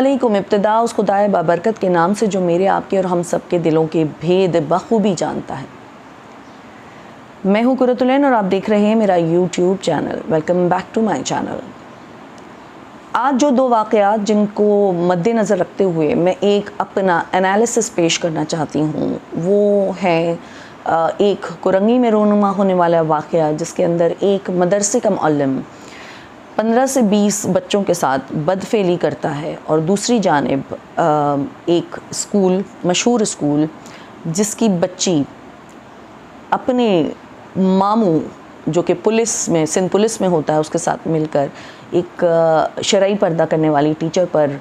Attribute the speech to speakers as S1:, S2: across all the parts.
S1: علیکم ابتدا اس خدائے بابرکت کے نام سے جو میرے آپ کے اور ہم سب کے دلوں کے بھید بخوبی جانتا ہے۔ میں ہوں قرۃ العین اور آپ دیکھ رہے ہیں میرا YouTube channel. Welcome back to my channel. آج جو دو واقعات جن کو مد نظر رکھتے ہوئے میں ایک اپنا انالیسس پیش کرنا چاہتی ہوں وہ ہے ایک کرنگی میں رونما ہونے والا واقعہ جس کے اندر ایک مدرسے کا معلم 15 سے 20 بچوں کے ساتھ بدفعلی کرتا ہے، اور دوسری جانب ایک اسکول، مشہور اسکول جس کی بچی اپنے ماموں جو کہ پولیس میں، سندھ پولیس میں ہوتا ہے، اس کے ساتھ مل کر ایک شرعی پردہ کرنے والی ٹیچر پر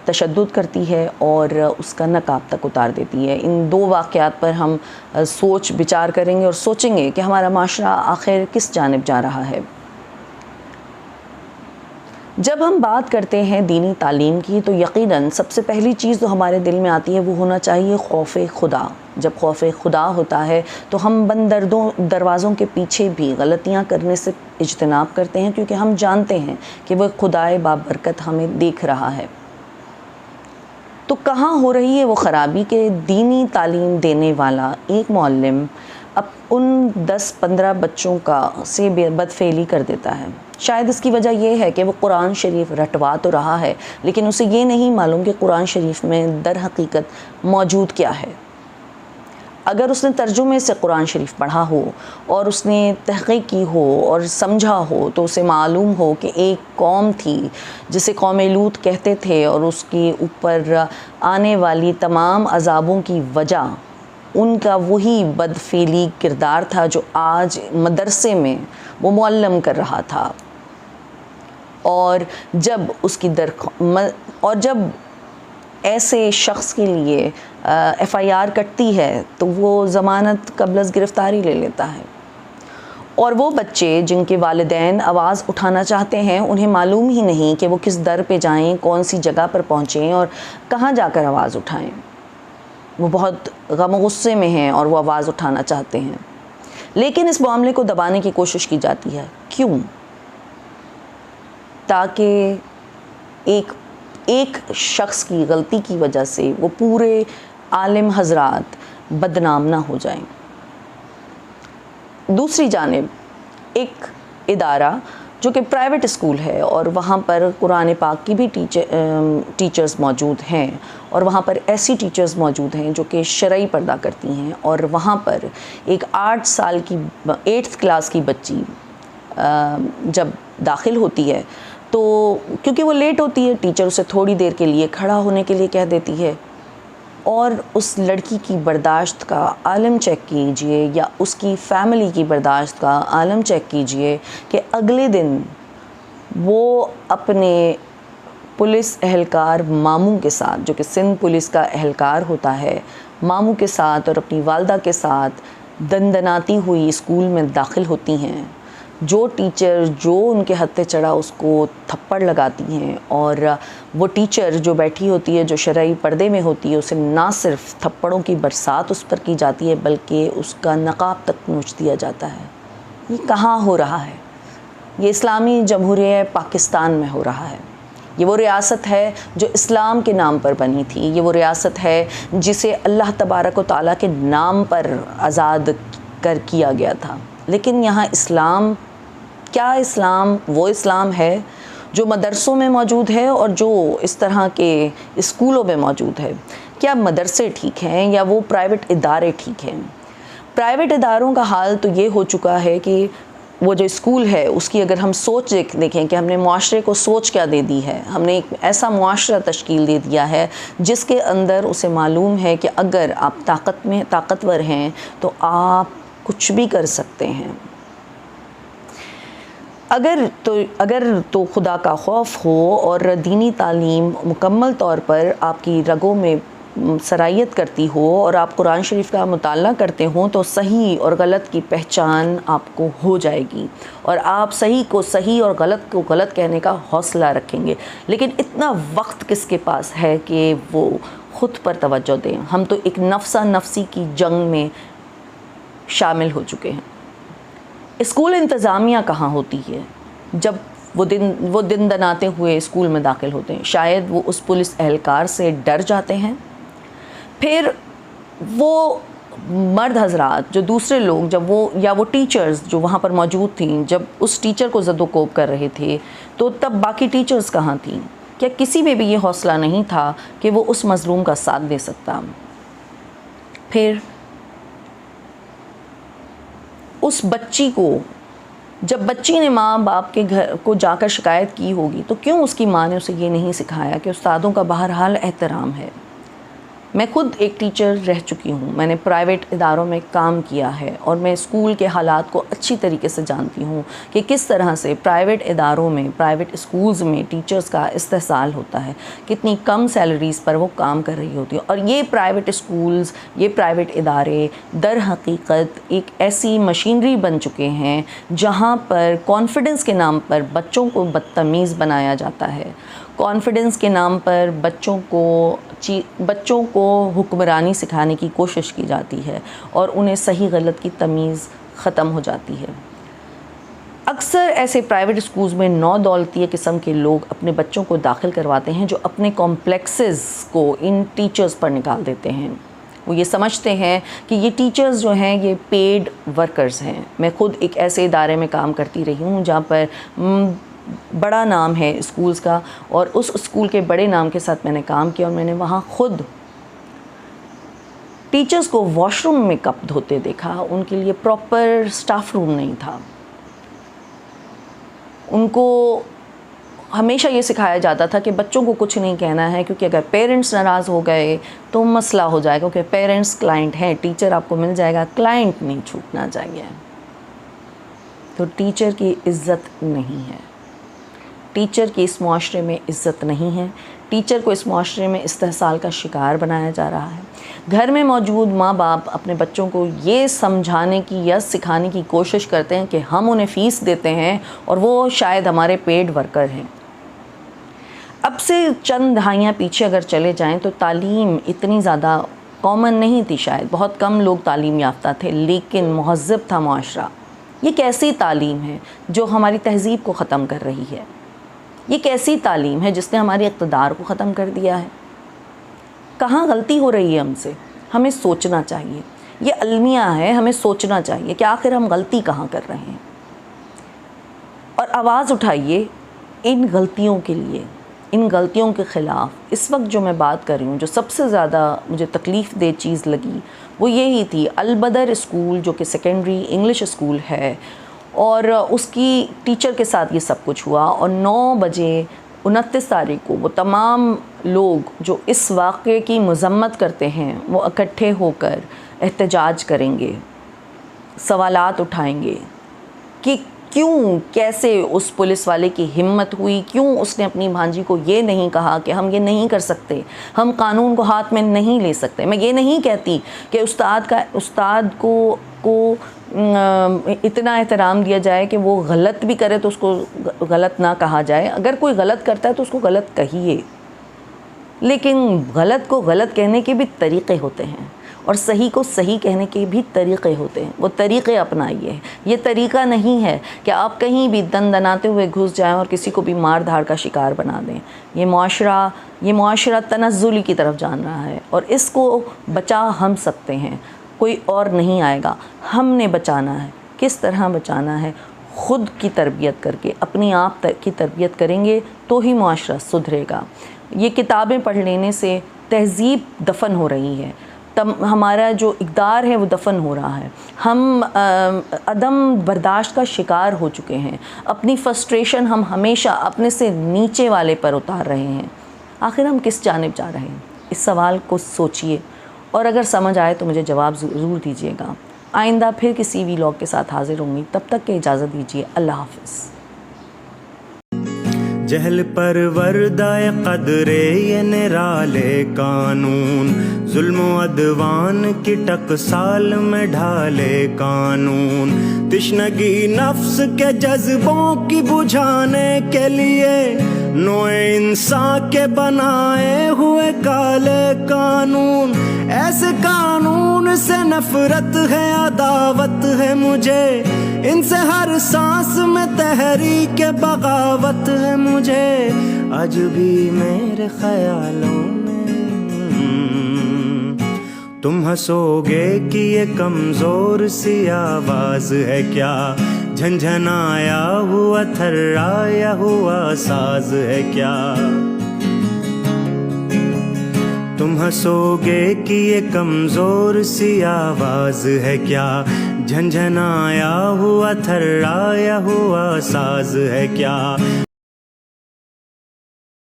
S1: تشدد کرتی ہے اور اس کا نقاب تک اتار دیتی ہے۔ ان دو واقعات پر ہم سوچ بچار کریں گے اور سوچیں گے کہ ہمارا معاشرہ آخر کس جانب جا رہا ہے۔ جب ہم بات کرتے ہیں دینی تعلیم کی تو یقیناً سب سے پہلی چیز جو ہمارے دل میں آتی ہے وہ ہونا چاہیے خوف خدا۔ جب خوف خدا ہوتا ہے تو ہم بند دروازوں کے پیچھے بھی غلطیاں کرنے سے اجتناب کرتے ہیں، کیونکہ ہم جانتے ہیں کہ وہ خدائے بابرکت ہمیں دیکھ رہا ہے۔ تو کہاں ہو رہی ہے وہ خرابی کہ دینی تعلیم دینے والا ایک معلم اب ان 10-15 بچوں سے بدفعلی کر دیتا ہے۔ شاید اس کی وجہ یہ ہے کہ وہ قرآن شریف رٹوا تو رہا ہے لیکن اسے یہ نہیں معلوم کہ قرآن شریف میں در حقیقت موجود کیا ہے۔ اگر اس نے ترجمے سے قرآن شریف پڑھا ہو اور اس نے تحقیق کی ہو اور سمجھا ہو تو اسے معلوم ہو کہ ایک قوم تھی جسے قوم لوط کہتے تھے، اور اس کے اوپر آنے والی تمام عذابوں کی وجہ ان کا وہی بدفعلی کردار تھا جو آج مدرسے میں وہ معلم کر رہا تھا۔ اور جب اس کی اور جب ایسے شخص کے لیے ایف آئی آر کٹتی ہے تو وہ ضمانت قبل از گرفتاری لے لیتا ہے، اور وہ بچے جن کے والدین آواز اٹھانا چاہتے ہیں انہیں معلوم ہی نہیں کہ وہ کس در پہ جائیں، کون سی جگہ پر پہنچیں اور کہاں جا کر آواز اٹھائیں۔ وہ بہت غم و غصے میں ہیں اور وہ آواز اٹھانا چاہتے ہیں، لیکن اس معاملے کو دبانے کی کوشش کی جاتی ہے۔ کیوں؟ تاکہ ایک شخص کی غلطی کی وجہ سے وہ پورے عالم حضرات بدنام نہ ہو جائیں۔ دوسری جانب ایک ادارہ جو کہ پرائیویٹ اسکول ہے اور وہاں پر قرآن پاک کی بھی ٹیچرز موجود ہیں، اور وہاں پر ایسی ٹیچرز موجود ہیں جو کہ شرعی پردہ کرتی ہیں، اور وہاں پر ایک 8 سال کی 8th کلاس کی بچی جب داخل ہوتی ہے تو کیونکہ وہ لیٹ ہوتی ہے، ٹیچر اسے تھوڑی دیر کے لیے کھڑا ہونے کے لیے کہہ دیتی ہے، اور اس لڑکی کی برداشت کا عالم چیک کیجئے یا اس کی فیملی کی برداشت کا عالم چیک کیجئے کہ اگلے دن وہ اپنے پولیس اہلکار ماموں کے ساتھ، جو کہ سندھ پولیس کا اہلکار ہوتا ہے، ماموں کے ساتھ اور اپنی والدہ کے ساتھ دندناتی ہوئی اسکول میں داخل ہوتی ہیں۔ جو ٹیچر جو ان کے ہتھے چڑھا اس کو تھپڑ لگاتی ہیں، اور وہ ٹیچر جو بیٹھی ہوتی ہے، جو شرعی پردے میں ہوتی ہے، اسے نہ صرف تھپڑوں کی برسات اس پر کی جاتی ہے بلکہ اس کا نقاب تک نوچ دیا جاتا ہے۔ یہ کہاں ہو رہا ہے؟ یہ اسلامی جمہوریہ پاکستان میں ہو رہا ہے۔ یہ وہ ریاست ہے جو اسلام کے نام پر بنی تھی، یہ وہ ریاست ہے جسے اللہ تبارک و تعالیٰ کے نام پر آزاد کیا گیا تھا، لیکن یہاں اسلام کیا؟ اسلام وہ اسلام ہے جو مدرسوں میں موجود ہے اور جو اس طرح کے اسکولوں میں موجود ہے۔ کیا مدرسے ٹھیک ہیں یا وہ پرائیویٹ ادارے ٹھیک ہیں؟ پرائیویٹ اداروں کا حال تو یہ ہو چکا ہے کہ وہ جو اسکول ہے اس کی اگر ہم سوچ دیکھیں کہ ہم نے معاشرے کو سوچ کیا دے دی ہے، ہم نے ایک ایسا معاشرہ تشکیل دے دیا ہے جس کے اندر اسے معلوم ہے کہ اگر آپ طاقتور ہیں تو آپ کچھ بھی کر سکتے ہیں۔ اگر تو خدا کا خوف ہو اور دینی تعلیم مکمل طور پر آپ کی رگوں میں سرایت کرتی ہو اور آپ قرآن شریف کا مطالعہ کرتے ہوں تو صحیح اور غلط کی پہچان آپ کو ہو جائے گی، اور آپ صحیح کو صحیح اور غلط کو غلط کہنے کا حوصلہ رکھیں گے۔ لیکن اتنا وقت کس کے پاس ہے کہ وہ خود پر توجہ دیں؟ ہم تو ایک نفسا نفسی کی جنگ میں شامل ہو چکے ہیں۔ اسکول انتظامیہ کہاں ہوتی ہے؟ جب وہ دن دناتے ہوئے اسکول میں داخل ہوتے ہیں. شاید وہ اس پولیس اہلکار سے ڈر جاتے ہیں. پھر وہ مرد حضرات جو دوسرے لوگ جب وہ ٹیچرز جو وہاں پر موجود تھیں جب اس ٹیچر کو زد و کوب کر رہے تھے تو تب باقی ٹیچرز کہاں تھیں؟ کیا کسی میں بھی یہ حوصلہ نہیں تھا کہ وہ اس مظلوم کا ساتھ دے سکتا؟ پھر اس بچی کو جب بچی نے ماں باپ کے گھر کو جا کر شکایت کی ہوگی تو کیوں اس کی ماں نے اسے یہ نہیں سکھایا کہ استادوں کا بہرحال احترام ہے؟ میں خود ایک ٹیچر رہ چکی ہوں. میں نے پرائیویٹ اداروں میں کام کیا ہے اور میں اسکول کے حالات کو اچھی طریقے سے جانتی ہوں کہ کس طرح سے پرائیویٹ اداروں میں پرائیویٹ اسکولز میں ٹیچرز کا استحصال ہوتا ہے, کتنی کم سیلریز پر وہ کام کر رہی ہوتی ہیں. اور یہ پرائیویٹ اسکولز, یہ پرائیویٹ ادارے در حقیقت ایک ایسی مشینری بن چکے ہیں جہاں پر کانفیڈنس کے نام پر بچوں کو بدتمیز بنایا جاتا ہے. کانفیڈنس کے نام پر بچوں کو حکمرانی سکھانے کی کوشش کی جاتی ہے اور انہیں صحیح غلط کی تمیز ختم ہو جاتی ہے. اکثر ایسے پرائیویٹ اسکولز میں نو دولتی قسم کے لوگ اپنے بچوں کو داخل کرواتے ہیں جو اپنے کمپلیکسز کو ان ٹیچرز پر نکال دیتے ہیں. وہ یہ سمجھتے ہیں کہ یہ ٹیچرز جو ہیں یہ پیڈ ورکرز ہیں. میں خود ایک ایسے ادارے میں کام کرتی رہی ہوں جہاں پر بڑا نام ہے اسکولز کا, اور اس اسکول کے بڑے نام کے ساتھ میں نے کام کیا اور میں نے وہاں خود ٹیچرز کو واش روم میں کپ دھوتے دیکھا. ان کے لیے پراپر سٹاف روم نہیں تھا. ان کو ہمیشہ یہ سکھایا جاتا تھا کہ بچوں کو کچھ نہیں کہنا ہے کیونکہ اگر پیرنٹس ناراض ہو گئے تو مسئلہ ہو جائے گا, کیونکہ پیرنٹس کلائنٹ ہیں, ٹیچر آپ کو مل جائے گا, کلائنٹ نہیں چھوٹنا چاہیے. تو ٹیچر کی عزت نہیں ہے, ٹیچر کی اس معاشرے میں عزت نہیں ہے. ٹیچر کو اس معاشرے میں استحصال کا شکار بنایا جا رہا ہے. گھر میں موجود ماں باپ اپنے بچوں کو یہ سمجھانے کی یا سکھانے کی کوشش کرتے ہیں کہ ہم انہیں فیس دیتے ہیں اور وہ شاید ہمارے پیڈ ورکر ہیں. اب سے چند دہائیاں پیچھے اگر چلے جائیں تو تعلیم اتنی زیادہ کامن نہیں تھی. شاید بہت کم لوگ تعلیم یافتہ تھے لیکن مہذب تھا معاشرہ. یہ کیسی تعلیم ہے جو ہماری تہذیب کو ختم کر رہی ہے؟ یہ کیسی تعلیم ہے جس نے ہمارے اقتدار کو ختم کر دیا ہے؟ کہاں غلطی ہو رہی ہے ہم سے؟ ہمیں سوچنا چاہیے. یہ المیہ ہے, ہمیں سوچنا چاہیے کہ آخر ہم غلطی کہاں کر رہے ہیں, اور آواز اٹھائیے ان غلطیوں کے لیے, ان غلطیوں کے خلاف. اس وقت جو میں بات کر رہی ہوں, جو سب سے زیادہ مجھے تکلیف دہ چیز لگی وہ یہی تھی. البدر اسکول جو کہ سیکنڈری انگلش اسکول ہے, اور اس کی ٹیچر کے ساتھ یہ سب کچھ ہوا, اور 9 بجے 29 تاریخ کو وہ تمام لوگ جو اس واقعے کی مذمت کرتے ہیں وہ اکٹھے ہو کر احتجاج کریں گے, سوالات اٹھائیں گے کہ کیوں, کیسے اس پولیس والے کی ہمت ہوئی, کیوں اس نے اپنی بھانجی کو یہ نہیں کہا کہ ہم یہ نہیں کر سکتے, ہم قانون کو ہاتھ میں نہیں لے سکتے. میں یہ نہیں کہتی کہ استاد کو اتنا احترام دیا جائے کہ وہ غلط بھی کرے تو اس کو غلط نہ کہا جائے. اگر کوئی غلط کرتا ہے تو اس کو غلط کہیے, لیکن غلط کو غلط کہنے کے بھی طریقے ہوتے ہیں اور صحیح کو صحیح کہنے کے بھی طریقے ہوتے ہیں. وہ طریقے اپنائیے. یہ طریقہ نہیں ہے کہ آپ کہیں بھی دن دناتے ہوئے گھس جائیں اور کسی کو بھی مار دھاڑ کا شکار بنا دیں. یہ معاشرہ تنزلی کی طرف جان رہا ہے اور اس کو بچا ہم سکتے ہیں, کوئی اور نہیں آئے گا. ہم نے بچانا ہے. کس طرح بچانا ہے؟ خود کی تربیت کر کے, اپنی آپ کی تربیت کریں گے تو ہی معاشرہ سدھرے گا. یہ کتابیں پڑھ لینے سے تہذیب دفن ہو رہی ہے, ہمارا جو اقدار ہے وہ دفن ہو رہا ہے. ہم عدم برداشت کا شکار ہو چکے ہیں. اپنی فرسٹریشن ہم ہمیشہ اپنے سے نیچے والے پر اتار رہے ہیں. آخر ہم کس جانب جا رہے ہیں؟ اس سوال کو سوچئے, اور اگر سمجھ آئے تو مجھے جواب ضرور دیجیے گا. آئندہ پھر کسی ویلاگ کے ساتھ حاضر ہوں گی. تب تک کے اجازت دیجیے. اللہ حافظ.
S2: جہل پر وردائے قدرے یہ نرالے قانون, ظلم و عدوان کی ٹکسال میں ڈھالے قانون. تشنگی نفس کے جذبوں کی بجھانے کے لیے نوع انسان کے بنائے ہوئے ہوئے کالے قانون. ایسے قانون سے نفرت ہے عداوت ہے مجھے, ان سے ہر سانس میں تحریک بغاوت ہے مجھے. آج بھی میرے خیالوں میں تم ہنسو گے کہ یہ کمزور سی آواز ہے کیا, جھنجھنایا ہوا تھرایا ہوا ساز ہے کیا. تم ہنسو گے کہ یہ کمزور سی آواز ہے کیا, جھنجھنایا ہوا تھرایا ہوا ساز ہے کیا.